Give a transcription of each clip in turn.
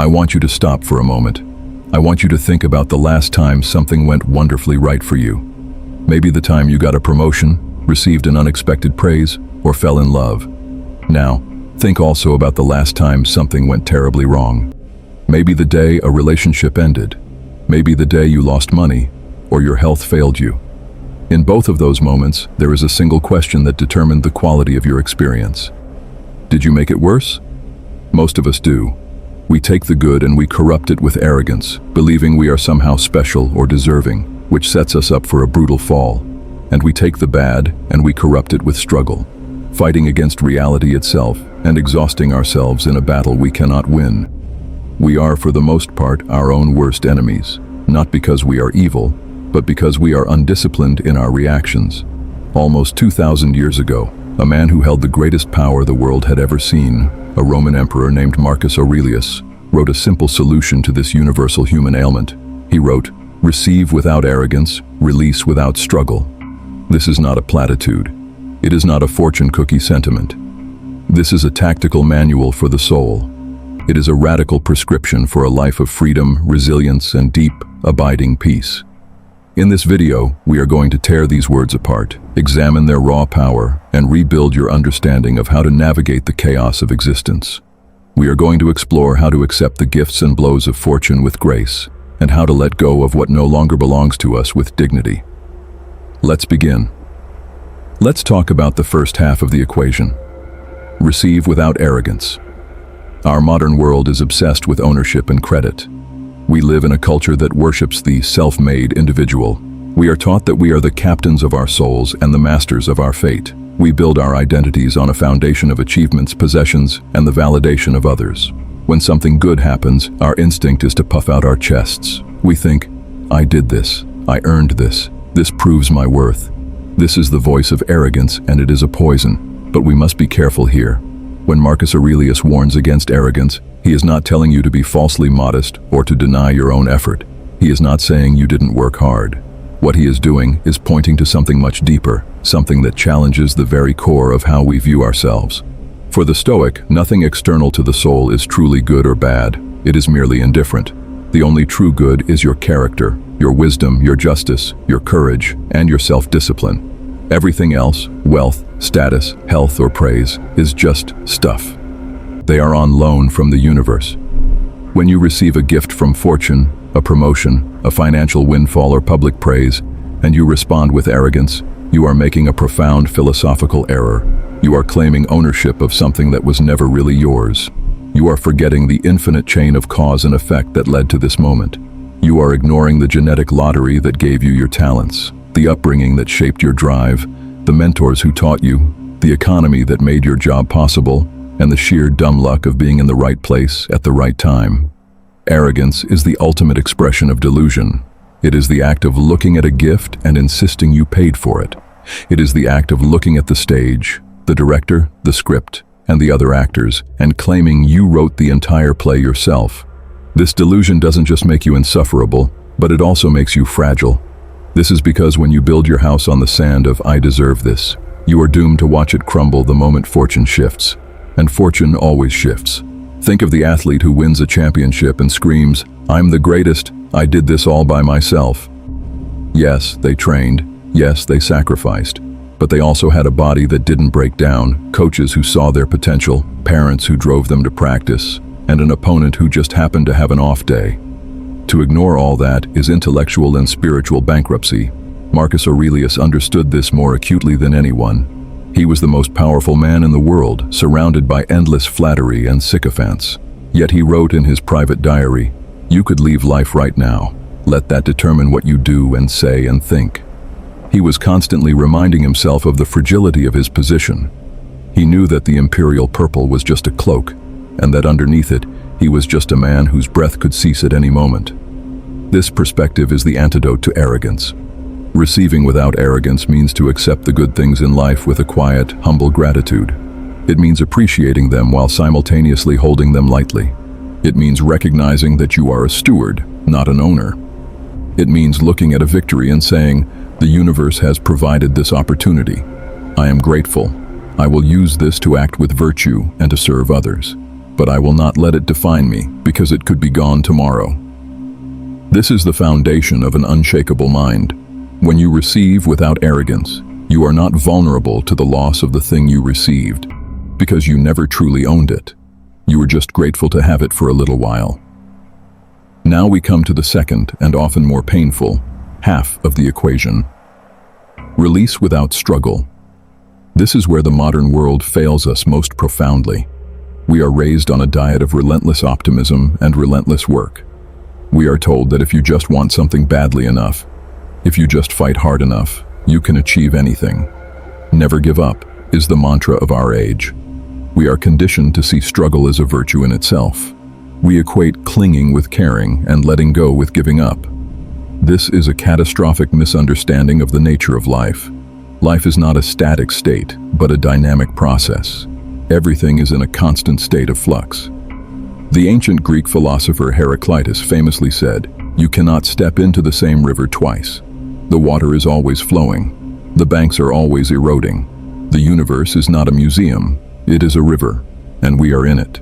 I want you to stop for a moment. I want you to think about the last time something went wonderfully right for you. Maybe the time you got a promotion, received an unexpected praise, or fell in love. Now, think also about the last time something went terribly wrong. Maybe the day a relationship ended. Maybe the day you lost money, or your health failed you. In both of those moments, there is a single question that determined the quality of your experience. Did you make it worse? Most of us do. We take the good and we corrupt it with arrogance, believing we are somehow special or deserving, which sets us up for a brutal fall. And we take the bad and we corrupt it with struggle, fighting against reality itself and exhausting ourselves in a battle we cannot win. We are, for the most part, our own worst enemies, not because we are evil, but because we are undisciplined in our reactions. Almost 2,000 years ago, a man who held the greatest power the world had ever seen, a Roman emperor named Marcus Aurelius, wrote a simple solution to this universal human ailment. He wrote, "Receive without arrogance, release without struggle." This is not a platitude. It is not a fortune cookie sentiment. This is a tactical manual for the soul. It is a radical prescription for a life of freedom, resilience, and deep, abiding peace. In this video, we are going to tear these words apart, examine their raw power, and rebuild your understanding of how to navigate the chaos of existence. We are going to explore how to accept the gifts and blows of fortune with grace, and how to let go of what no longer belongs to us with dignity. Let's begin. Let's talk about the first half of the equation. Receive without arrogance. Our modern world is obsessed with ownership and credit. We live in a culture that worships the self-made individual. We are taught that we are the captains of our souls and the masters of our fate. We build our identities on a foundation of achievements, possessions, and the validation of others. When something good happens, our instinct is to puff out our chests. We think, "I did this. I earned this. This proves my worth." This is the voice of arrogance, and it is a poison. But we must be careful here. When Marcus Aurelius warns against arrogance, he is not telling you to be falsely modest or to deny your own effort. He is not saying you didn't work hard. What he is doing is pointing to something much deeper, something that challenges the very core of how we view ourselves. For the Stoic, nothing external to the soul is truly good or bad. It is merely indifferent. The only true good is your character, your wisdom, your justice, your courage, and your self-discipline. Everything else, wealth, status, health, or praise, is just stuff. They are on loan from the universe. When you receive a gift from fortune, a promotion, a financial windfall, or public praise, and you respond with arrogance, you are making a profound philosophical error. You are claiming ownership of something that was never really yours. You are forgetting the infinite chain of cause and effect that led to this moment. You are ignoring the genetic lottery that gave you your talents, the upbringing that shaped your drive, the mentors who taught you, the economy that made your job possible, and the sheer dumb luck of being in the right place at the right time. Arrogance is the ultimate expression of delusion. It is the act of looking at a gift and insisting you paid for it. It is the act of looking at the stage, the director, the script, and the other actors, and claiming you wrote the entire play yourself. This delusion doesn't just make you insufferable, but it also makes you fragile. This is because when you build your house on the sand of "I deserve this," you are doomed to watch it crumble the moment fortune shifts. And fortune always shifts. Think of the athlete who wins a championship and screams, "I'm the greatest, I did this all by myself." Yes, they trained. Yes, they sacrificed. But they also had a body that didn't break down, coaches who saw their potential, parents who drove them to practice, and an opponent who just happened to have an off day. To ignore all that is intellectual and spiritual bankruptcy. Marcus Aurelius understood this more acutely than anyone. He was the most powerful man in the world, surrounded by endless flattery and sycophants. Yet he wrote in his private diary, "You could leave life right now. Let that determine what you do and say and think." He was constantly reminding himself of the fragility of his position. He knew that the imperial purple was just a cloak, and that underneath it, he was just a man whose breath could cease at any moment. This perspective is the antidote to arrogance. Receiving without arrogance means to accept the good things in life with a quiet, humble gratitude. It means appreciating them while simultaneously holding them lightly. It means recognizing that you are a steward, not an owner. It means looking at a victory and saying, "The universe has provided this opportunity. I am grateful. I will use this to act with virtue and to serve others." but I will not let it define me because it could be gone tomorrow. This is the foundation of an unshakable mind. When you receive without arrogance, you are not vulnerable to the loss of the thing you received because you never truly owned it. You were just grateful to have it for a little while. Now we come to the second and often more painful half of the equation. Release without struggle. This is where the modern world fails us most profoundly. We are raised on a diet of relentless optimism and relentless work. We are told that if you just want something badly enough, if you just fight hard enough, you can achieve anything. Never give up is the mantra of our age. We are conditioned to see struggle as a virtue in itself. We equate clinging with caring and letting go with giving up. This is a catastrophic misunderstanding of the nature of life. Life is not a static state, but a dynamic process. Everything is in a constant state of flux. The ancient Greek philosopher Heraclitus famously said, "You cannot step into the same river twice. The water is always flowing. The banks are always eroding. The universe is not a museum, it is a river, and we are in it."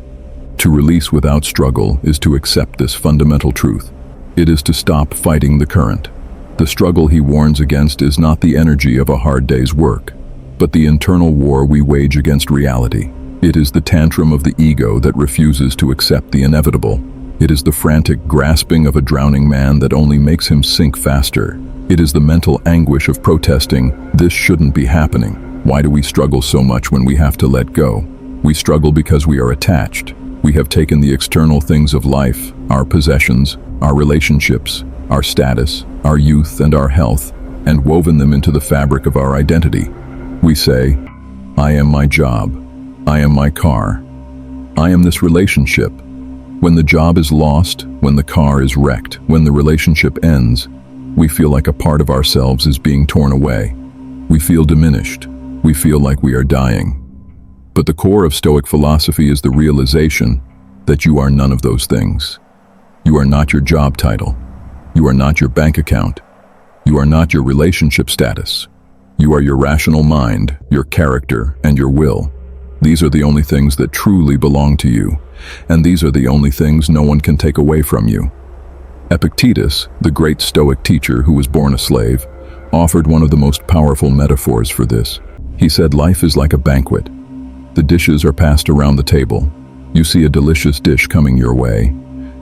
To release without struggle is to accept this fundamental truth. It is to stop fighting the current. The struggle he warns against is not the energy of a hard day's work, but the internal war we wage against reality. It is the tantrum of the ego that refuses to accept the inevitable. It is the frantic grasping of a drowning man that only makes him sink faster. It is the mental anguish of protesting, "This shouldn't be happening." Why do we struggle so much when we have to let go? We struggle because we are attached. We have taken the external things of life, our possessions, our relationships, our status, our youth and our health, and woven them into the fabric of our identity. We say, "I am my job. I am my car. I am this relationship." When the job is lost, when the car is wrecked, when the relationship ends, we feel like a part of ourselves is being torn away. We feel diminished. We feel like we are dying. But the core of Stoic philosophy is the realization that you are none of those things. You are not your job title. You are not your bank account. You are not your relationship status. You are your rational mind, your character, and your will. These are the only things that truly belong to you, and these are the only things no one can take away from you. Epictetus, the great Stoic teacher who was born a slave, offered one of the most powerful metaphors for this. He said, "Life is like a banquet. The dishes are passed around the table. You see a delicious dish coming your way.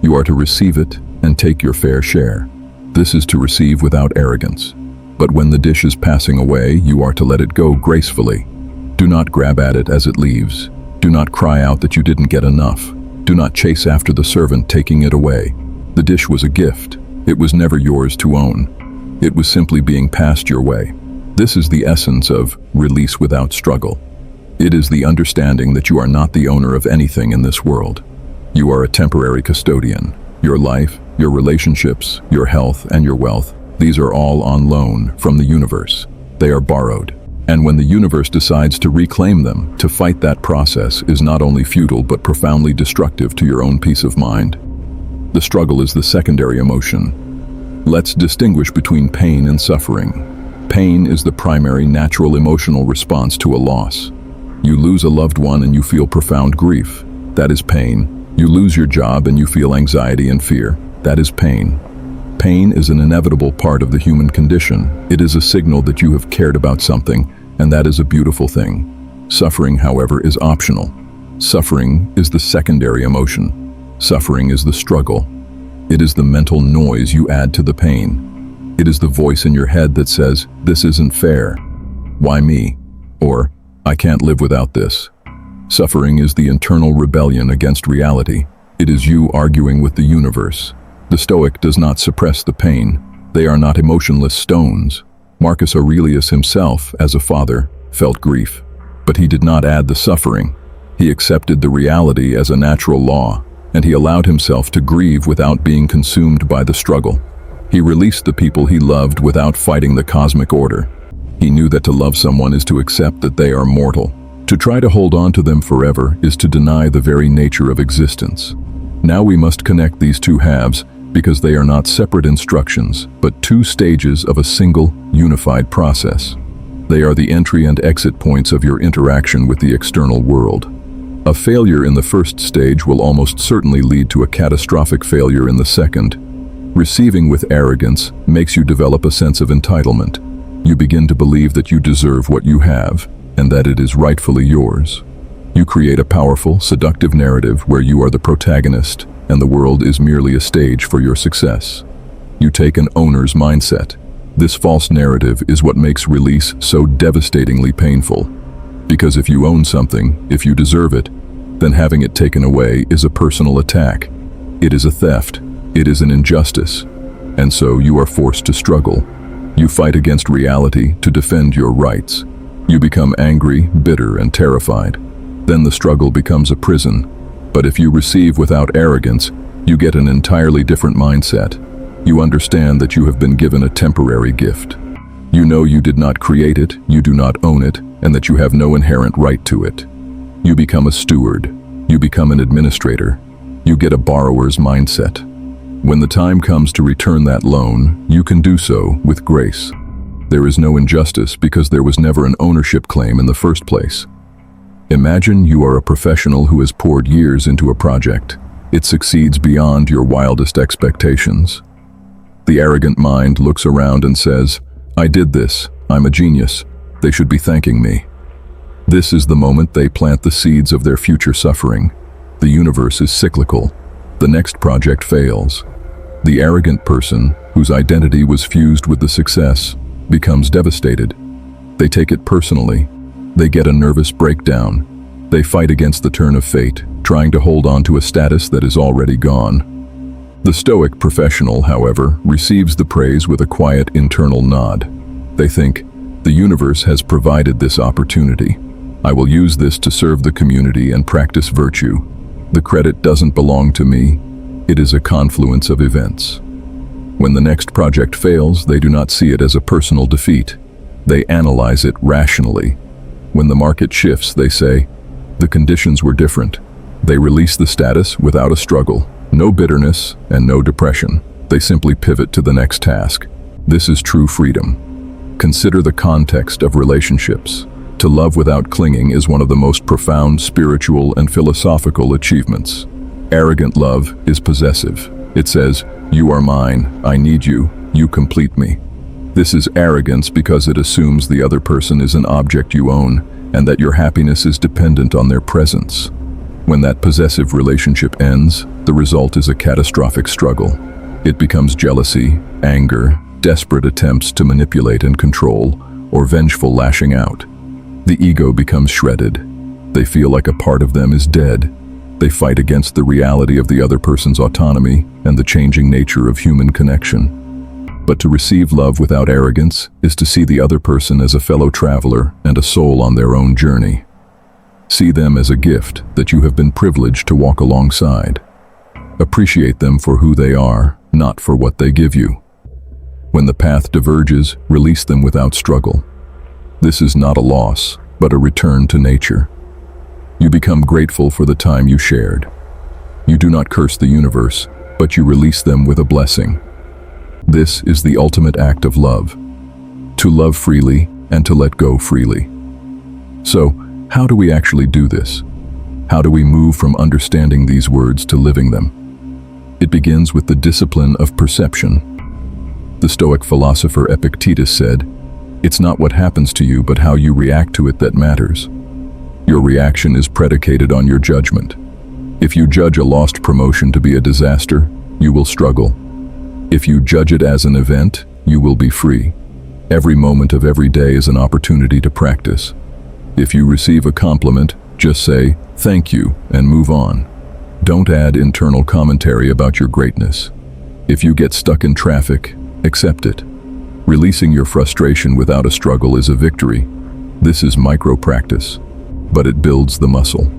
You are to receive it and take your fair share. This is to receive without arrogance. But when the dish is passing away, you are to let it go gracefully. Do not grab at it as it leaves. Do not cry out that you didn't get enough. Do not chase after the servant taking it away. The dish was a gift. It was never yours to own. It was simply being passed your way." This is the essence of release without struggle. It is the understanding that you are not the owner of anything in this world. You are a temporary custodian. Your life, your relationships, your health, and your wealth, these are all on loan from the universe. They are borrowed. And when the universe decides to reclaim them, to fight that process is not only futile but profoundly destructive to your own peace of mind. The struggle is the secondary emotion. Let's distinguish between pain and suffering. Pain is the primary natural emotional response to a loss. You lose a loved one and you feel profound grief. That is pain. You lose your job and you feel anxiety and fear. That is pain. Pain is an inevitable part of the human condition. It is a signal that you have cared about something, and that is a beautiful thing. Suffering, however, is optional. Suffering is the secondary emotion. Suffering is the struggle. It is the mental noise you add to the pain. It is the voice in your head that says, "This isn't fair. Why me?" Or, "I can't live without this." Suffering is the internal rebellion against reality. It is you arguing with the universe. The Stoic does not suppress the pain. They are not emotionless stones. Marcus Aurelius himself, as a father, felt grief, but he did not add the suffering. He accepted the reality as a natural law, and he allowed himself to grieve without being consumed by the struggle. He released the people he loved without fighting the cosmic order. He knew that to love someone is to accept that they are mortal. To try to hold on to them forever is to deny the very nature of existence. Now we must connect these two halves because they are not separate instructions, but two stages of a single, unified process. They are the entry and exit points of your interaction with the external world. A failure in the first stage will almost certainly lead to a catastrophic failure in the second. Receiving with arrogance makes you develop a sense of entitlement. You begin to believe that you deserve what you have, and that it is rightfully yours. You create a powerful, seductive narrative where you are the protagonist, and the world is merely a stage for your success. You take an owner's mindset. This false narrative is what makes release so devastatingly painful. Because if you own something, if you deserve it, then having it taken away is a personal attack. It is a theft. It is an injustice. And so you are forced to struggle. You fight against reality to defend your rights. You become angry, bitter, and terrified. Then the struggle becomes a prison. But if you receive without arrogance, you get an entirely different mindset. You understand that you have been given a temporary gift. You know you did not create it, you do not own it, and that you have no inherent right to it. You become a steward. You become an administrator. You get a borrower's mindset. When the time comes to return that loan, you can do so with grace. There is no injustice because there was never an ownership claim in the first place. Imagine you are a professional who has poured years into a project. It succeeds beyond your wildest expectations. The arrogant mind looks around and says, "I did this. I'm a genius. They should be thanking me." This is the moment they plant the seeds of their future suffering. The universe is cyclical. The next project fails. The arrogant person, whose identity was fused with the success, becomes devastated. They take it personally. They get a nervous breakdown. They fight against the turn of fate, trying to hold on to a status that is already gone. The Stoic professional, however, receives the praise with a quiet internal nod. They think, "The universe has provided this opportunity. I will use this to serve the community and practice virtue. The credit doesn't belong to me. It is a confluence of events." When the next project fails, they do not see it as a personal defeat. They analyze it rationally. When the market shifts, they say, "The conditions were different." They release the status without a struggle. No bitterness and no depression. They simply pivot to the next task. This is true freedom. Consider the context of relationships. To love without clinging is one of the most profound spiritual and philosophical achievements. Arrogant love is possessive. It says, "You are mine, I need you, you complete me." This is arrogance because it assumes the other person is an object you own and that your happiness is dependent on their presence. When that possessive relationship ends, the result is a catastrophic struggle. It becomes jealousy, anger, desperate attempts to manipulate and control, or vengeful lashing out. The ego becomes shredded. They feel like a part of them is dead. They fight against the reality of the other person's autonomy and the changing nature of human connection. But to receive love without arrogance is to see the other person as a fellow traveler and a soul on their own journey. See them as a gift that you have been privileged to walk alongside. Appreciate them for who they are, not for what they give you. When the path diverges, release them without struggle. This is not a loss, but a return to nature. You become grateful for the time you shared. You do not curse the universe, but you release them with a blessing. This is the ultimate act of love. To love freely and to let go freely. So, how do we actually do this? How do we move from understanding these words to living them? It begins with the discipline of perception. The Stoic philosopher Epictetus said, "It's not what happens to you, but how you react to it that matters." Your reaction is predicated on your judgment. If you judge a lost promotion to be a disaster, you will struggle. If you judge it as an event, you will be free. Every moment of every day is an opportunity to practice. If you receive a compliment, just say, "Thank you," and move on. Don't add internal commentary about your greatness. If you get stuck in traffic, accept it. Releasing your frustration without a struggle is a victory. This is micro-practice, but it builds the muscle.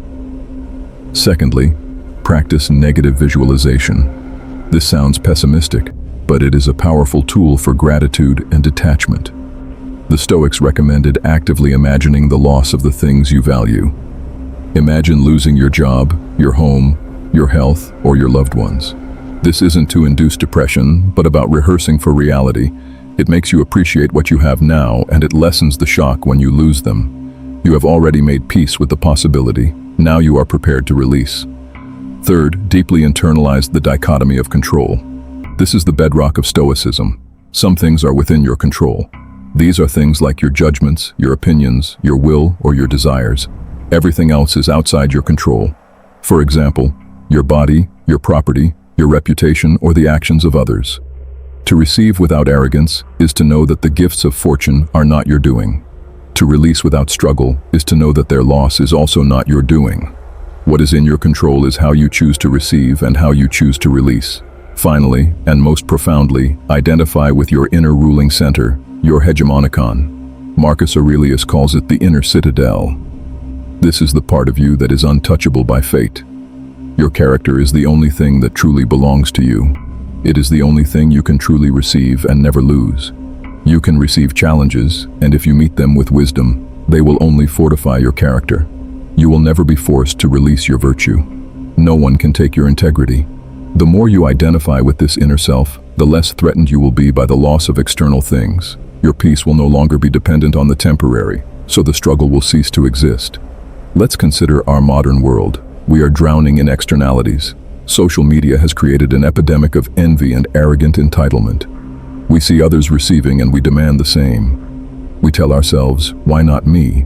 Secondly, practice negative visualization. This sounds pessimistic, but it is a powerful tool for gratitude and detachment. The Stoics recommended actively imagining the loss of the things you value. Imagine losing your job, your home, your health, or your loved ones. This isn't to induce depression, but about rehearsing for reality. It makes you appreciate what you have now, and it lessens the shock when you lose them. You have already made peace with the possibility. Now you are prepared to release. Third, deeply internalize the dichotomy of control. This is the bedrock of Stoicism. Some things are within your control. These are things like your judgments, your opinions, your will, or your desires. Everything else is outside your control. For example, your body, your property, your reputation, or the actions of others. To receive without arrogance is to know that the gifts of fortune are not your doing. To release without struggle is to know that their loss is also not your doing. What is in your control is how you choose to receive and how you choose to release. Finally, and most profoundly, identify with your inner ruling center, your hegemonicon. Marcus Aurelius calls it the inner citadel. This is the part of you that is untouchable by fate. Your character is the only thing that truly belongs to you. It is the only thing you can truly receive and never lose. You can receive challenges, and if you meet them with wisdom, they will only fortify your character. You will never be forced to release your virtue. No one can take your integrity. The more you identify with this inner self, the less threatened you will be by the loss of external things. Your peace will no longer be dependent on the temporary, so the struggle will cease to exist. Let's consider our modern world. We are drowning in externalities. Social media has created an epidemic of envy and arrogant entitlement. We see others receiving and we demand the same. We tell ourselves, why not me?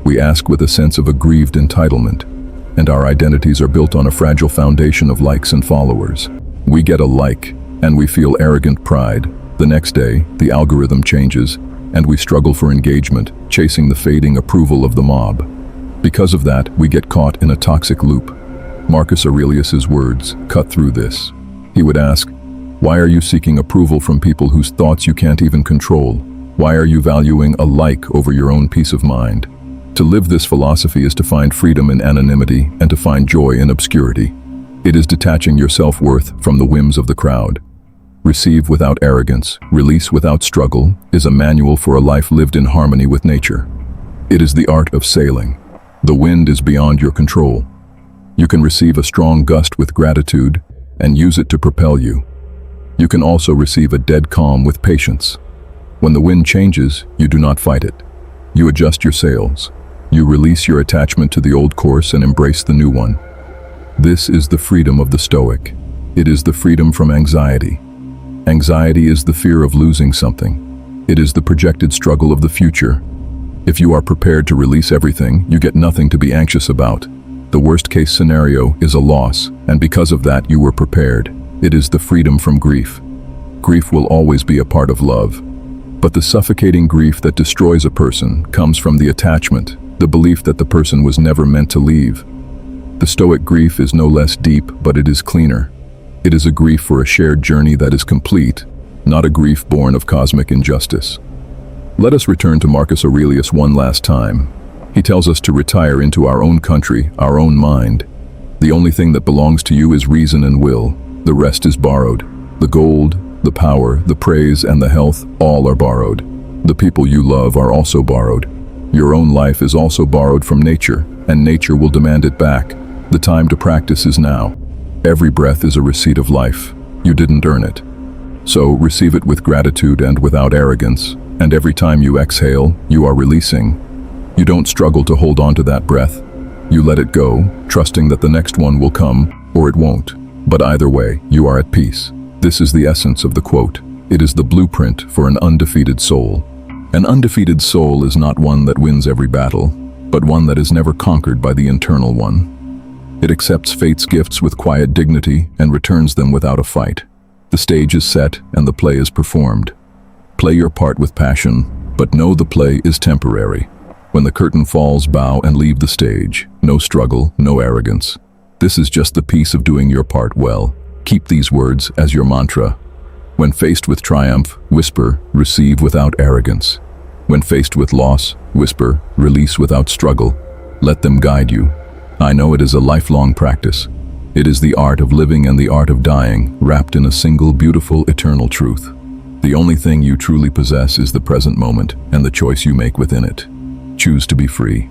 We ask with a sense of aggrieved entitlement, and our identities are built on a fragile foundation of likes and followers. We get a like, and we feel arrogant pride. The next day, the algorithm changes, and we struggle for engagement, chasing the fading approval of the mob. Because of that, we get caught in a toxic loop. Marcus Aurelius's words cut through this. He would ask, why are you seeking approval from people whose thoughts you can't even control? Why are you valuing a like over your own peace of mind? To live this philosophy is to find freedom in anonymity and to find joy in obscurity. It is detaching your self-worth from the whims of the crowd. Receive without arrogance, release without struggle is a manual for a life lived in harmony with nature. It is the art of sailing. The wind is beyond your control. You can receive a strong gust with gratitude and use it to propel you. You can also receive a dead calm with patience. When the wind changes, you do not fight it. You adjust your sails. You release your attachment to the old course and embrace the new one. This is the freedom of the Stoic. It is the freedom from anxiety. Anxiety is the fear of losing something. It is the projected struggle of the future. If you are prepared to release everything, you get nothing to be anxious about. The worst-case scenario is a loss, and because of that you were prepared. It is the freedom from grief. Grief will always be a part of love. But the suffocating grief that destroys a person comes from the attachment, the belief that the person was never meant to leave. The Stoic grief is no less deep, but it is cleaner. It is a grief for a shared journey that is complete, not a grief born of cosmic injustice. Let us return to Marcus Aurelius one last time. He tells us to retire into our own country, our own mind. The only thing that belongs to you is reason and will. The rest is borrowed. The gold, the power, the praise, and the health, all are borrowed. The people you love are also borrowed. Your own life is also borrowed from nature, and nature will demand it back. The time to practice is now. Every breath is a receipt of life. You didn't earn it. So receive it with gratitude and without arrogance, and every time you exhale, you are releasing. You don't struggle to hold on to that breath. You let it go, trusting that the next one will come, or it won't. But either way, you are at peace. This is the essence of the quote. It is the blueprint for an undefeated soul. An undefeated soul is not one that wins every battle, but one that is never conquered by the internal one. It accepts fate's gifts with quiet dignity and returns them without a fight. The stage is set and the play is performed. Play your part with passion, but know the play is temporary. When the curtain falls, bow and leave the stage. No struggle, no arrogance. This is just the piece of doing your part well. Keep these words as your mantra. When faced with triumph, whisper, receive without arrogance. When faced with loss, whisper, release without struggle. Let them guide you. I know it is a lifelong practice. It is the art of living and the art of dying, wrapped in a single beautiful eternal truth. The only thing you truly possess is the present moment and the choice you make within it. Choose to be free.